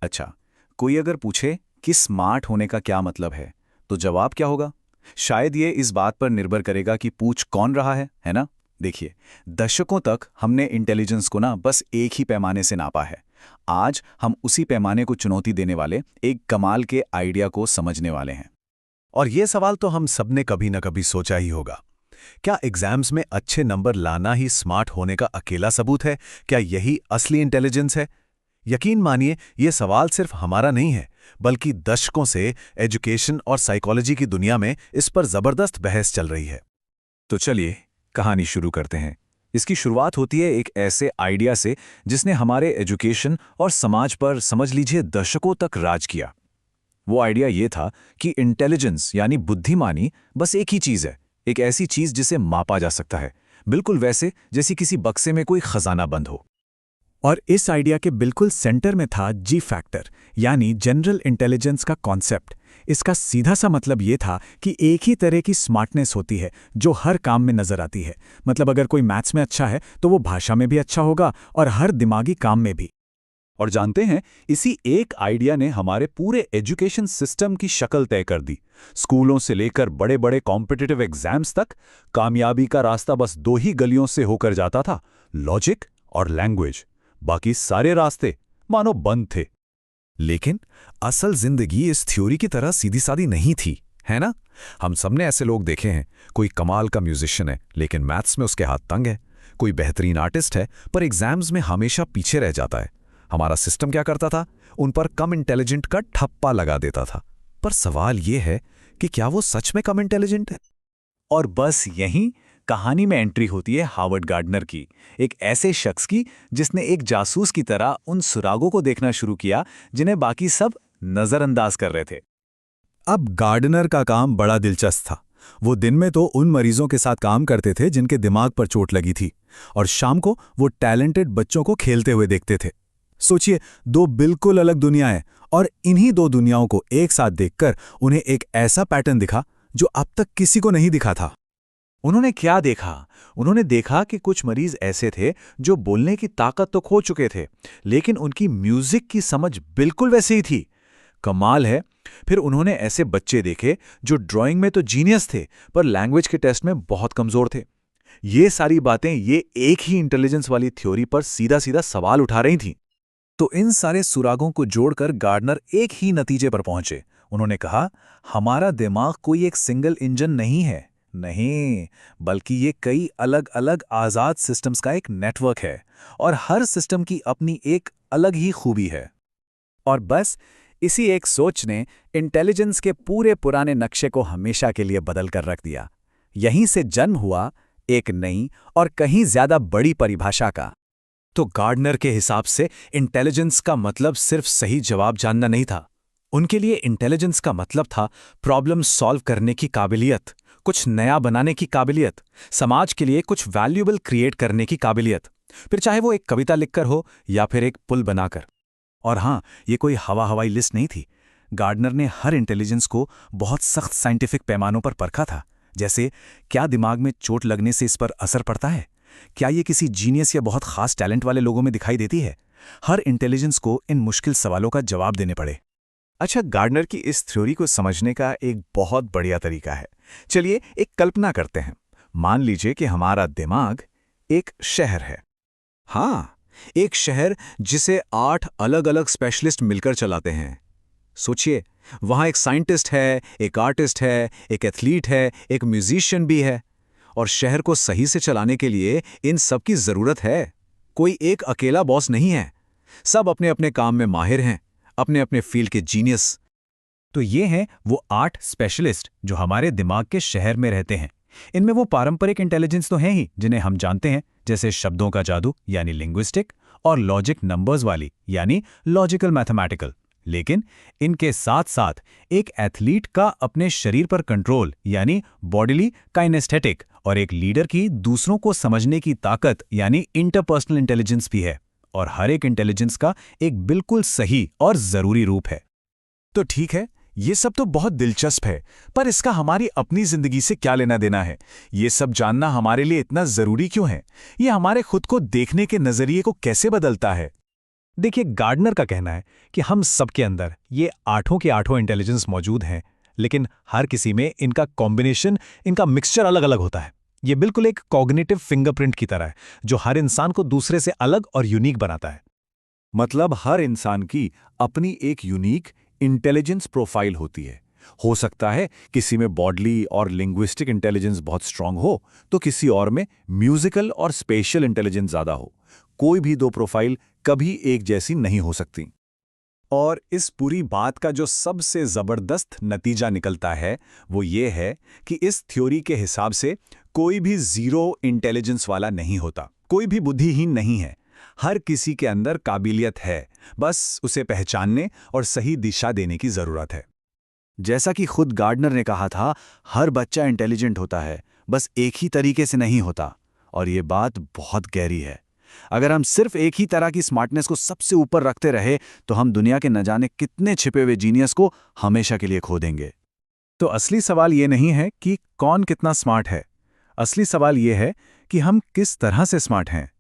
अच्छा, कोई अगर पूछे कि स्मार्ट होने का क्या मतलब है, तो जवाब क्या होगा? शायद ये इस बात पर निर्भर करेगा कि पूछ कौन रहा है ना? देखिए, दशकों तक हमने इंटेलिजेंस को ना बस एक ही पैमाने से नापा है। आज हम उसी पैमाने को चुनौती देने वाले एक कमाल के आइडिया को समझने वाले हैं। और ये सवाल तो हम सबने कभी न कभी सोचा ही होगा। क्या एग्जाम्स में अच्छे नंबर लाना ही स्मार्ट होने का अकेला सबूत है? क्या यही असली इंटेलिजेंस है? यकीन मानिए, ये सवाल सिर्फ हमारा नहीं है, बल्कि दशकों से एजुकेशन और साइकोलॉजी की दुनिया में इस पर जबरदस्त बहस चल रही है। तो चलिए, कहानी शुरू करते हैं। इसकी शुरुआत होती है एक ऐसे आइडिया से जिसने हमारे एजुकेशन और समाज पर समझ लीजिए दशकों तक राज किया। वो आइडिया ये था कि इंटेलिजेंस यानी बुद्धिमानी बस एक ही चीज़ है, एक ऐसी चीज़ जिसे मापा जा सकता है, बिल्कुल वैसे जैसे किसी बक्से में कोई खजाना बंद हो। और इस आइडिया के बिल्कुल सेंटर में था जी फैक्टर, यानी जनरल इंटेलिजेंस का कॉन्सेप्ट। इसका सीधा सा मतलब ये था कि एक ही तरह की स्मार्टनेस होती है जो हर काम में नजर आती है। मतलब अगर कोई मैथ्स में अच्छा है तो वो भाषा में भी अच्छा होगा और हर दिमागी काम में भी। और जानते हैं, इसी एक आइडिया ने हमारे पूरे एजुकेशन सिस्टम की शक्ल तय कर दी। स्कूलों से लेकर बड़े बड़े कॉम्पिटिटिव एग्जाम्स तक कामयाबी का रास्ता बस दो ही गलियों से होकर जाता था, लॉजिक और लैंग्वेज। बाकी सारे रास्ते मानो बंद थे। लेकिन असल जिंदगी इस थ्योरी की तरह सीधी सादी नहीं थी, है ना? हम सबने ऐसे लोग देखे हैं। कोई कमाल का म्यूजिशियन है लेकिन मैथ्स में उसके हाथ तंग है। कोई बेहतरीन आर्टिस्ट है पर एग्जाम्स में हमेशा पीछे रह जाता है। हमारा सिस्टम क्या करता था? उन पर कम इंटेलिजेंट का ठप्पा लगा देता था। पर सवाल यह है कि क्या वो सच में कम इंटेलिजेंट है? और बस यहीं कहानी में एंट्री होती है हावर्ड गार्डनर की, एक ऐसे शख्स की जिसने एक जासूस की तरह उन सुरागों को देखना शुरू किया जिन्हें बाकी सब नजरअंदाज कर रहे थे। अब गार्डनर का काम बड़ा दिलचस्प था। वो दिन में तो उन मरीजों के साथ काम करते थे जिनके दिमाग पर चोट लगी थी, और शाम को वो टैलेंटेड बच्चों को खेलते हुए देखते थे। सोचिए, दो बिल्कुल अलग दुनियाएं, और इन्हीं दो दुनियाओं को एक साथ देखकर उन्हें एक ऐसा पैटर्न दिखा जो अब तक किसी को नहीं दिखा था। उन्होंने क्या देखा? उन्होंने देखा कि कुछ मरीज ऐसे थे जो बोलने की ताकत तो खो चुके थे, लेकिन उनकी म्यूजिक की समझ बिल्कुल वैसे ही थी। कमाल है। फिर उन्होंने ऐसे बच्चे देखे जो ड्राइंग में तो जीनियस थे पर लैंग्वेज के टेस्ट में बहुत कमजोर थे। ये सारी बातें ये एक ही इंटेलिजेंस वाली थ्योरी पर सीधा सीधा सवाल उठा रही थीं। तो इन सारे सुरागों को जोड़कर गार्डनर एक ही नतीजे पर पहुंचे। उन्होंने कहा, हमारा दिमाग कोई एक सिंगल इंजन नहीं है, नहीं, बल्कि ये कई अलग अलग आज़ाद सिस्टम्स का एक नेटवर्क है, और हर सिस्टम की अपनी एक अलग ही खूबी है। और बस इसी एक सोच ने इंटेलिजेंस के पूरे पुराने नक्शे को हमेशा के लिए बदल कर रख दिया। यहीं से जन्म हुआ एक नई और कहीं ज्यादा बड़ी परिभाषा का। तो गार्डनर के हिसाब से इंटेलिजेंस का मतलब सिर्फ सही जवाब जानना नहीं था। उनके लिए इंटेलिजेंस का मतलब था प्रॉब्लम सॉल्व करने की काबिलियत, कुछ नया बनाने की काबिलियत, समाज के लिए कुछ वैल्यूएबल क्रिएट करने की काबिलियत, फिर चाहे वो एक कविता लिखकर हो या फिर एक पुल बनाकर। और हाँ, ये कोई हवा हवाई लिस्ट नहीं थी। गार्डनर ने हर इंटेलिजेंस को बहुत सख्त साइंटिफिक पैमानों पर परखा था। जैसे, क्या दिमाग में चोट लगने से इस पर असर पड़ता है? क्या ये किसी जीनियस या बहुत खास टैलेंट वाले लोगों में दिखाई देती है? हर इंटेलिजेंस को इन मुश्किल सवालों का जवाब देने पड़े। अच्छा, गार्डनर की इस थ्योरी को समझने का एक बहुत बढ़िया तरीका है। चलिए एक कल्पना करते हैं। मान लीजिए कि हमारा दिमाग एक शहर है। हाँ, एक शहर जिसे 8 अलग अलग स्पेशलिस्ट मिलकर चलाते हैं। सोचिए, वहाँ एक साइंटिस्ट है, एक आर्टिस्ट है, एक एथलीट है, एक म्यूजिशियन भी है। और शहर को सही से चलाने के लिए इन सब की जरूरत है। कोई एक अकेला बॉस नहीं है। सब अपने अपने काम में माहिर हैं, अपने अपने फील्ड के जीनियस। तो ये हैं वो 8 स्पेशलिस्ट जो हमारे दिमाग के शहर में रहते हैं। इनमें वो पारंपरिक इंटेलिजेंस तो हैं ही जिन्हें हम जानते हैं, जैसे शब्दों का जादू यानी लिंग्विस्टिक, और लॉजिक नंबर्स वाली यानी लॉजिकल मैथमेटिकल। लेकिन इनके साथ साथ एक एथलीट का अपने शरीर पर कंट्रोल यानी बॉडीली काइनेस्थेटिक, और एक लीडर की दूसरों को समझने की ताकत यानी इंटरपर्सनल इंटेलिजेंस भी है। और हर एक इंटेलिजेंस का एक बिल्कुल सही और जरूरी रूप है। तो ठीक है, ये सब तो बहुत दिलचस्प है, पर इसका हमारी अपनी जिंदगी से क्या लेना देना है? ये सब जानना हमारे लिए इतना जरूरी क्यों है? ये हमारे खुद को देखने के नजरिए को कैसे बदलता है? देखिए, गार्डनर का कहना है कि हम सबके अंदर ये आठों के आठों इंटेलिजेंस मौजूद हैं, लेकिन हर किसी में इनका कॉम्बिनेशन, इनका मिक्सचर अलग अलग होता है। ये बिल्कुल एक कॉग्निटिव फिंगरप्रिंट की तरह है, जो हर इंसान को दूसरे से अलग और यूनिक बनाता है। मतलब हर इंसान की अपनी एक यूनिक इंटेलिजेंस प्रोफाइल होती है। हो सकता है किसी में बॉडली और लिंग्विस्टिक इंटेलिजेंस बहुत स्ट्रांग हो, तो किसी और में म्यूजिकल और स्पेशल इंटेलिजेंस ज़्यादा हो। कोई भी दो प्रोफाइल कभी एक जैसी नहीं हो सकती। और इस पूरी बात का जो सबसे ज़बरदस्त नतीजा निकलता है वो ये है कि इस थ्योरी के हिसाब से कोई भी ज़ीरो इंटेलिजेंस वाला नहीं होता, कोई भी बुद्धिहीन नहीं है। हर किसी के अंदर काबिलियत है, बस उसे पहचानने और सही दिशा देने की ज़रूरत है। जैसा कि खुद गार्डनर ने कहा था, हर बच्चा इंटेलिजेंट होता है, बस एक ही तरीके से नहीं होता। और ये बात बहुत गहरी है। अगर हम सिर्फ एक ही तरह की स्मार्टनेस को सबसे ऊपर रखते रहे, तो हम दुनिया के न जाने कितने छिपे हुए जीनियस को हमेशा के लिए खो देंगे। तो असली सवाल ये नहीं है कि कौन कितना स्मार्ट है। असली सवाल ये है कि हम किस तरह से स्मार्ट हैं।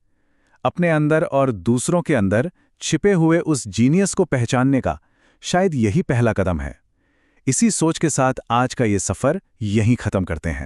अपने अंदर और दूसरों के अंदर छिपे हुए उस जीनियस को पहचानने का शायद यही पहला कदम है। इसी सोच के साथ आज का ये सफ़र यहीं ख़त्म करते हैं।